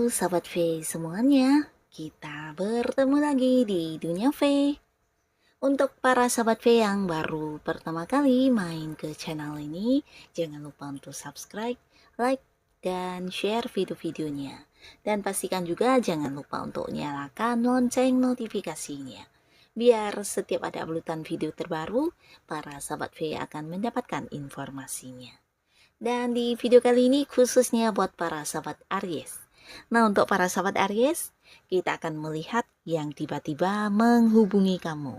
Sahabat V semuanya, kita bertemu lagi di Dunia V. Untuk para sahabat V yang baru pertama kali main ke channel ini, jangan lupa untuk subscribe, like, dan share video-videonya. Dan pastikan juga jangan lupa untuk nyalakan lonceng notifikasinya. Biar setiap ada uploadan video terbaru, para sahabat V akan mendapatkan informasinya. Dan di video kali ini khususnya buat para sahabat Aries. Nah, untuk para sahabat Aries, kita akan melihat yang tiba-tiba menghubungi kamu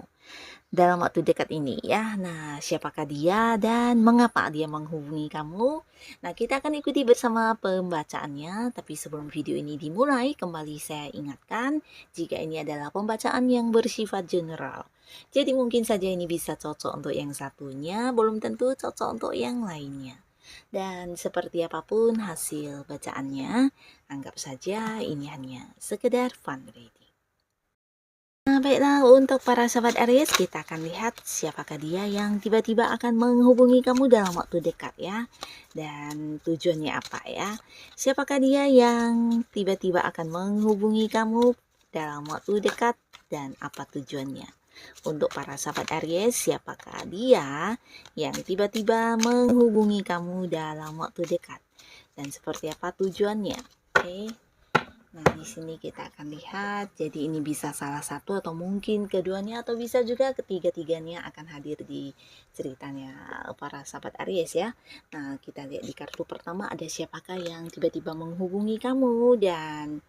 dalam waktu dekat ini ya. Nah, siapakah dia dan mengapa dia menghubungi kamu? Nah, kita akan ikuti bersama pembacaannya. Tapi sebelum video ini dimulai, kembali saya ingatkan jika ini adalah pembacaan yang bersifat general. Jadi mungkin saja ini bisa cocok untuk yang satunya, belum tentu cocok untuk yang lainnya. Dan seperti apapun hasil bacaannya, anggap saja ini hanya sekedar fun reading. Nah, baiklah, untuk para sahabat Aries, kita akan lihat siapakah dia yang tiba-tiba akan menghubungi kamu dalam waktu dekat ya. Dan tujuannya apa ya? Siapakah dia yang tiba-tiba akan menghubungi kamu dalam waktu dekat dan apa tujuannya? Untuk para sahabat Aries, siapakah dia yang tiba-tiba menghubungi kamu dalam waktu dekat dan seperti apa tujuannya? Oke. Nah, di sini kita akan lihat. Jadi ini bisa salah satu atau mungkin keduanya atau bisa juga ketiga-tiganya akan hadir di ceritanya para sahabat Aries ya. Nah, kita lihat di kartu pertama ada siapakah yang tiba-tiba menghubungi kamu dan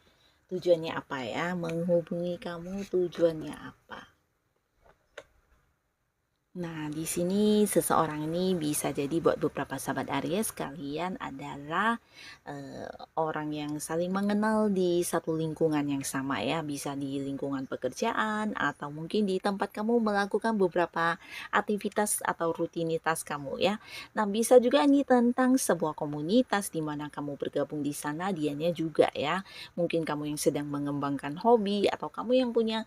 tujuannya apa ya? Menghubungi kamu tujuannya apa? Nah, di sini seseorang ini bisa jadi buat beberapa sahabat Aries, kalian adalah orang yang saling mengenal di satu lingkungan yang sama ya, bisa di lingkungan pekerjaan atau mungkin di tempat kamu melakukan beberapa aktivitas atau rutinitas kamu ya. Nah, bisa juga ini tentang sebuah komunitas di mana kamu bergabung di sana, dianya juga ya. Mungkin kamu yang sedang mengembangkan hobi atau kamu yang punya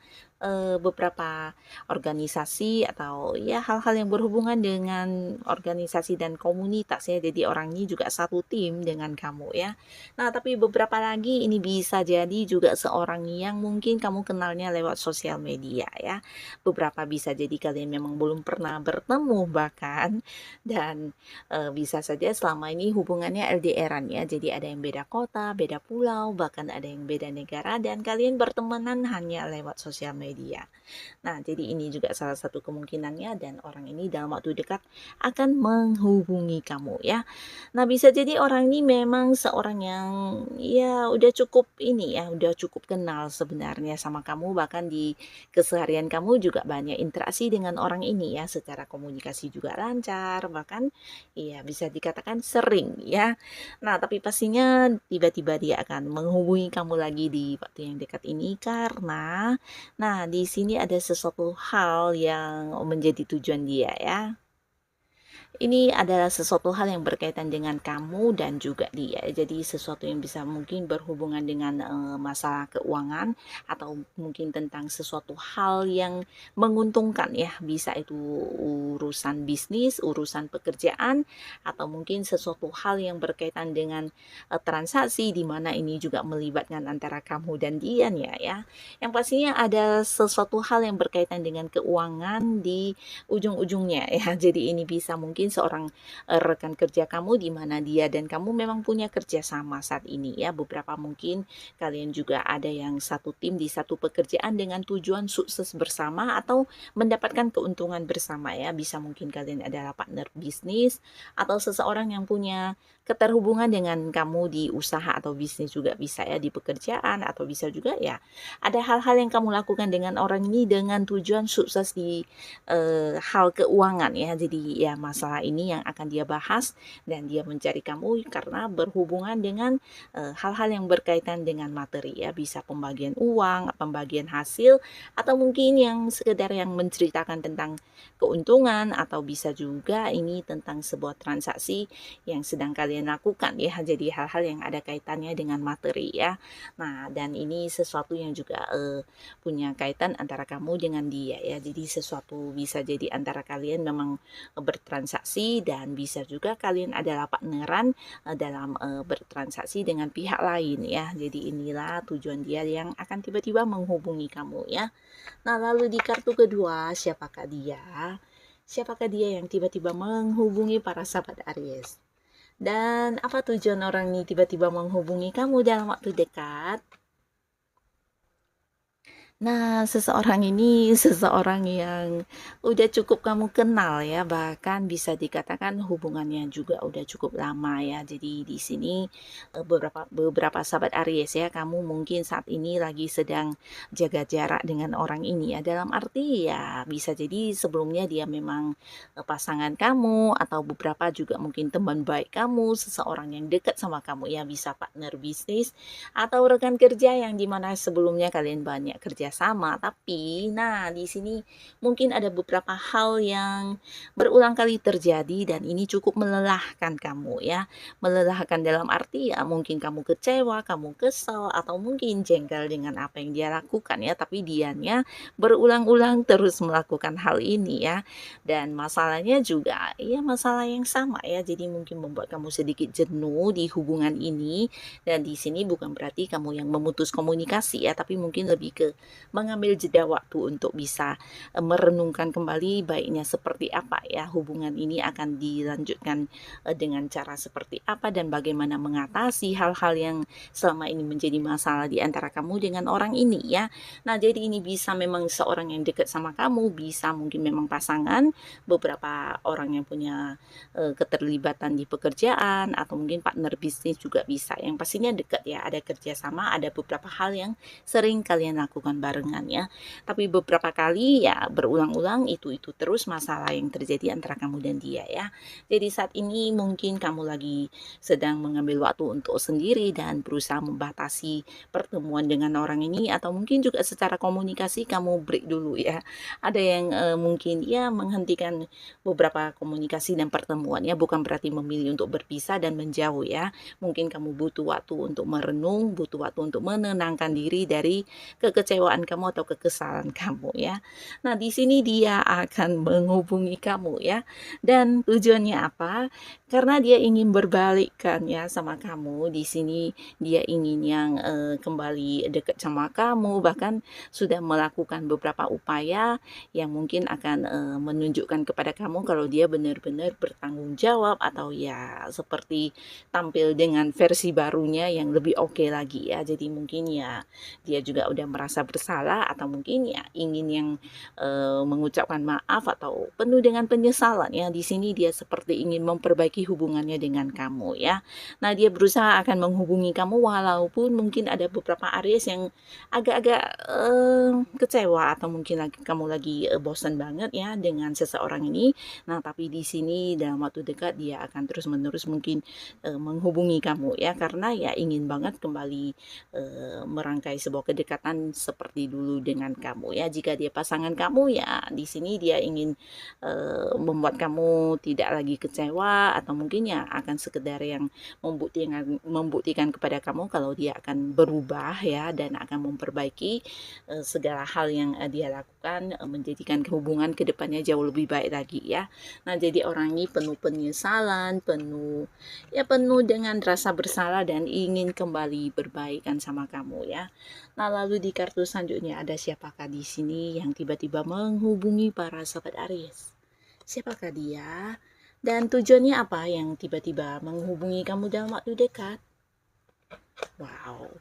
beberapa organisasi atau ya hal-hal yang berhubungan dengan organisasi dan komunitas ya. Jadi orang ini juga satu tim dengan kamu ya. Nah, tapi beberapa lagi ini bisa jadi juga seorang yang mungkin kamu kenalnya lewat sosial media ya. Beberapa bisa jadi kalian memang belum pernah bertemu bahkan, dan bisa saja selama ini hubungannya LDRan ya. Jadi ada yang beda kota, beda pulau, bahkan ada yang beda negara dan kalian bertemanan hanya lewat sosial media. Nah, jadi ini juga salah satu kemungkinannya dan orang ini dalam waktu dekat akan menghubungi kamu ya. Nah, bisa jadi orang ini memang seorang yang ya udah cukup ini ya, udah cukup kenal sebenarnya sama kamu, bahkan di keseharian kamu juga banyak interaksi dengan orang ini ya, secara komunikasi juga lancar, bahkan ya bisa dikatakan sering ya. Nah, tapi pastinya tiba-tiba dia akan menghubungi kamu lagi di waktu yang dekat ini karena nah, di sini ada sesuatu hal yang menjadi tujuan dia ya. Ini adalah sesuatu hal yang berkaitan dengan kamu dan juga dia. Jadi sesuatu yang bisa mungkin berhubungan dengan masalah keuangan atau mungkin tentang sesuatu hal yang menguntungkan ya. Bisa itu urusan bisnis, urusan pekerjaan atau mungkin sesuatu hal yang berkaitan dengan transaksi di mana ini juga melibatkan antara kamu dan dia ya. Yang pastinya ada sesuatu hal yang berkaitan dengan keuangan di ujung-ujungnya ya. Jadi ini bisa mungkin seorang rekan kerja kamu di mana dia dan kamu memang punya kerjasama saat ini ya. Beberapa mungkin kalian juga ada yang satu tim di satu pekerjaan dengan tujuan sukses bersama atau mendapatkan keuntungan bersama ya. Bisa mungkin kalian adalah partner bisnis atau seseorang yang punya keterhubungan dengan kamu di usaha atau bisnis juga bisa ya, di pekerjaan atau bisa juga ya ada hal-hal yang kamu lakukan dengan orang ini dengan tujuan sukses di hal keuangan ya. Jadi ya masalah ini yang akan dia bahas dan dia mencari kamu karena berhubungan dengan hal-hal yang berkaitan dengan materi ya, bisa pembagian uang, pembagian hasil atau mungkin yang sekedar yang menceritakan tentang keuntungan atau bisa juga ini tentang sebuah transaksi yang sedang kalian kalian lakukan ya, jadi hal-hal yang ada kaitannya dengan materi ya. Nah, dan ini sesuatu yang juga punya kaitan antara kamu dengan dia ya. Jadi sesuatu bisa jadi antara kalian memang bertransaksi, dan bisa juga kalian adalah partneran dalam bertransaksi dengan pihak lain ya. Jadi inilah tujuan dia yang akan tiba-tiba menghubungi kamu ya. Nah, lalu di kartu kedua, siapakah dia? Siapakah dia yang tiba-tiba menghubungi para sahabat Aries? Dan apa tujuan orang ini tiba-tiba menghubungi kamu dalam waktu dekat? Nah, seseorang ini seseorang yang udah cukup kamu kenal ya, bahkan bisa dikatakan hubungannya juga udah cukup lama ya. Jadi di sini beberapa beberapa sahabat Aries ya, kamu mungkin saat ini lagi sedang jaga jarak dengan orang ini ya. Dalam arti ya bisa jadi sebelumnya dia memang pasangan kamu, atau beberapa juga mungkin teman baik kamu, seseorang yang dekat sama kamu ya, bisa partner bisnis atau rekan kerja yang dimana sebelumnya kalian banyak kerja sama. Tapi nah di sini mungkin ada beberapa hal yang berulang kali terjadi, dan ini cukup melelahkan kamu ya. Melelahkan dalam arti ya mungkin kamu kecewa, kamu kesal, atau mungkin jengkel dengan apa yang dia lakukan ya, tapi dianya berulang-ulang terus melakukan hal ini ya. Dan masalahnya juga ya masalah yang sama ya, jadi mungkin membuat kamu sedikit jenuh di hubungan ini. Dan di sini bukan berarti kamu yang memutus komunikasi ya, tapi mungkin lebih ke mengambil jeda waktu untuk bisa merenungkan kembali baiknya seperti apa ya hubungan ini akan dilanjutkan dengan cara seperti apa, dan bagaimana mengatasi hal-hal yang selama ini menjadi masalah di antara kamu dengan orang ini ya. Nah, jadi ini bisa memang seorang yang dekat sama kamu, bisa mungkin memang pasangan, beberapa orang yang punya keterlibatan di pekerjaan, atau mungkin partner bisnis juga bisa. Yang pastinya dekat ya, ada kerjasama, ada beberapa hal yang sering kalian lakukan barengan ya. Tapi beberapa kali ya berulang-ulang itu terus masalah yang terjadi antara kamu dan dia ya. Jadi saat ini mungkin kamu lagi sedang mengambil waktu untuk sendiri dan berusaha membatasi pertemuan dengan orang ini, atau mungkin juga secara komunikasi kamu break dulu ya. Ada yang mungkin ya menghentikan beberapa komunikasi dan pertemuan ya, bukan berarti memilih untuk berpisah dan menjauh ya. Mungkin kamu butuh waktu untuk merenung, butuh waktu untuk menenangkan diri dari kekecewaan kamu atau kekesalan kamu ya. Nah, di sini dia akan menghubungi kamu ya. Dan tujuannya apa? Karena dia ingin berbalikkan ya sama kamu. Di sini dia ingin yang kembali dekat sama kamu, bahkan sudah melakukan beberapa upaya yang mungkin akan menunjukkan kepada kamu kalau dia benar-benar bertanggung jawab, atau ya seperti tampil dengan versi barunya yang lebih oke lagi ya. Jadi mungkin ya dia juga udah merasa bersalah, atau mungkin ya ingin yang mengucapkan maaf atau penuh dengan penyesalan ya. Di sini dia seperti ingin memperbaiki hubungannya dengan kamu ya. Nah, dia berusaha akan menghubungi kamu walaupun mungkin ada beberapa Aries yang agak-agak kecewa, atau mungkin kamu lagi bosan banget ya dengan seseorang ini. Nah, tapi di sini dalam waktu dekat dia akan terus-menerus mungkin menghubungi kamu ya, karena ya ingin banget kembali merangkai sebuah kedekatan seperti dulu dengan kamu ya. Jika dia pasangan kamu ya di sini dia ingin membuat kamu tidak lagi kecewa, atau mungkin ya akan sekedar yang membuktikan kepada kamu kalau dia akan berubah ya, dan akan memperbaiki segala hal yang dia lakukan, menjadikan hubungan kedepannya jauh lebih baik lagi ya. Nah, jadi orang ini penuh penyesalan, penuh dengan rasa bersalah, dan ingin kembali berbaikan sama kamu ya. Nah, lalu di kartu selanjutnya ada siapakah di sini yang tiba-tiba menghubungi para sahabat Aries? Siapakah dia? Dan tujuannya apa yang tiba-tiba menghubungi kamu dalam waktu dekat? Wow.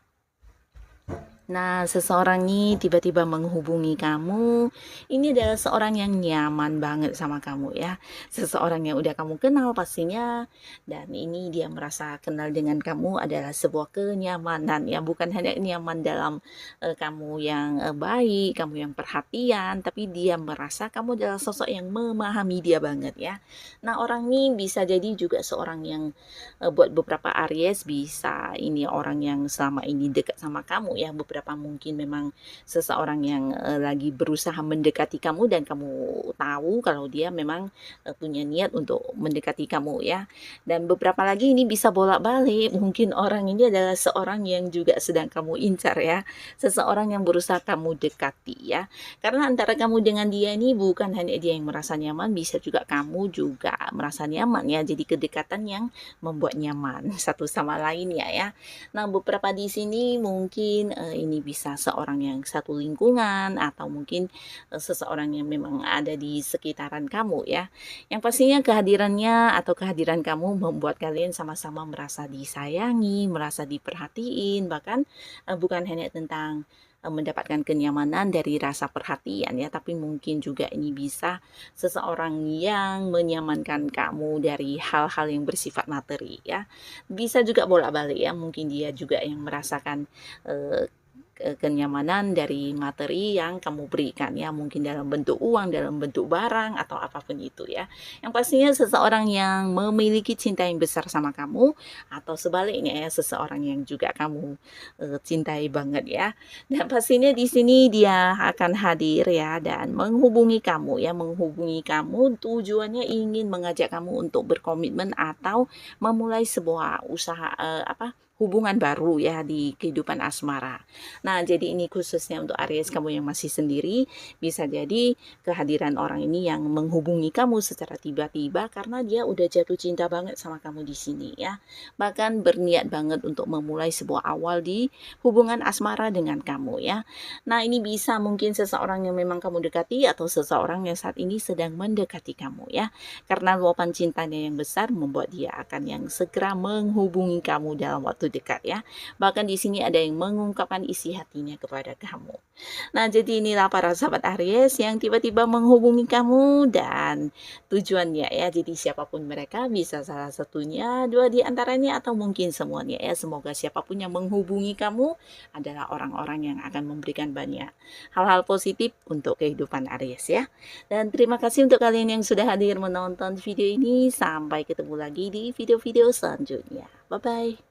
Nah, seseorang ini tiba-tiba menghubungi kamu. Ini adalah seorang yang nyaman banget sama kamu ya. Seseorang yang udah kamu kenal pastinya. Dan ini dia merasa kenal dengan kamu adalah sebuah kenyamanan ya. Bukan hanya nyaman dalam kamu yang baik, kamu yang perhatian. Tapi dia merasa kamu adalah sosok yang memahami dia banget ya. Nah, orang ini bisa jadi juga seorang yang buat beberapa Aries bisa ini orang yang selama ini dekat sama kamu ya. Beberapa beberapa mungkin memang seseorang yang, lagi berusaha mendekati kamu dan kamu tahu kalau dia memang, punya niat untuk mendekati kamu ya. Dan beberapa lagi ini bisa bolak-balik, mungkin orang ini adalah seorang yang juga sedang kamu incar ya, seseorang yang berusaha kamu dekati ya. Karena antara kamu dengan dia ini bukan hanya dia yang merasa nyaman, bisa juga kamu juga merasa nyaman ya. Jadi kedekatan yang membuat nyaman satu sama lainnya ya. Nah, beberapa di sini mungkin ini bisa seorang yang satu lingkungan atau mungkin seseorang yang memang ada di sekitaran kamu ya. Yang pastinya kehadirannya atau kehadiran kamu membuat kalian sama-sama merasa disayangi, merasa diperhatiin, bahkan bukan hanya tentang mendapatkan kenyamanan dari rasa perhatian ya, tapi mungkin juga ini bisa seseorang yang menyamankan kamu dari hal-hal yang bersifat materi ya. Bisa juga bolak-balik ya, mungkin dia juga yang merasakan eh, kenyamanan dari materi yang kamu berikan ya, mungkin dalam bentuk uang, dalam bentuk barang atau apapun itu ya. Yang pastinya seseorang yang memiliki cinta yang besar sama kamu atau sebaliknya ya, seseorang yang juga kamu cintai banget ya. Dan pastinya di sini dia akan hadir ya dan menghubungi kamu ya, menghubungi kamu tujuannya ingin mengajak kamu untuk berkomitmen atau memulai sebuah usaha hubungan baru ya di kehidupan asmara. Nah, jadi ini khususnya untuk Aries kamu yang masih sendiri, bisa jadi kehadiran orang ini yang menghubungi kamu secara tiba-tiba karena dia udah jatuh cinta banget sama kamu di sini ya. Bahkan berniat banget untuk memulai sebuah awal di hubungan asmara dengan kamu ya. Nah, ini bisa mungkin seseorang yang memang kamu dekati atau seseorang yang saat ini sedang mendekati kamu ya. Karena luapan cintanya yang besar membuat dia akan yang segera menghubungi kamu dalam waktu dekat ya. Bahkan di sini ada yang mengungkapkan isi hatinya kepada kamu. Nah, jadi inilah para sahabat Aries yang tiba-tiba menghubungi kamu dan tujuannya ya. Jadi siapapun mereka bisa salah satunya, dua di antaranya atau mungkin semuanya ya. Semoga siapapun yang menghubungi kamu adalah orang-orang yang akan memberikan banyak hal-hal positif untuk kehidupan Aries ya. Dan terima kasih untuk kalian yang sudah hadir menonton video ini. Sampai ketemu lagi di video-video selanjutnya. Bye-bye.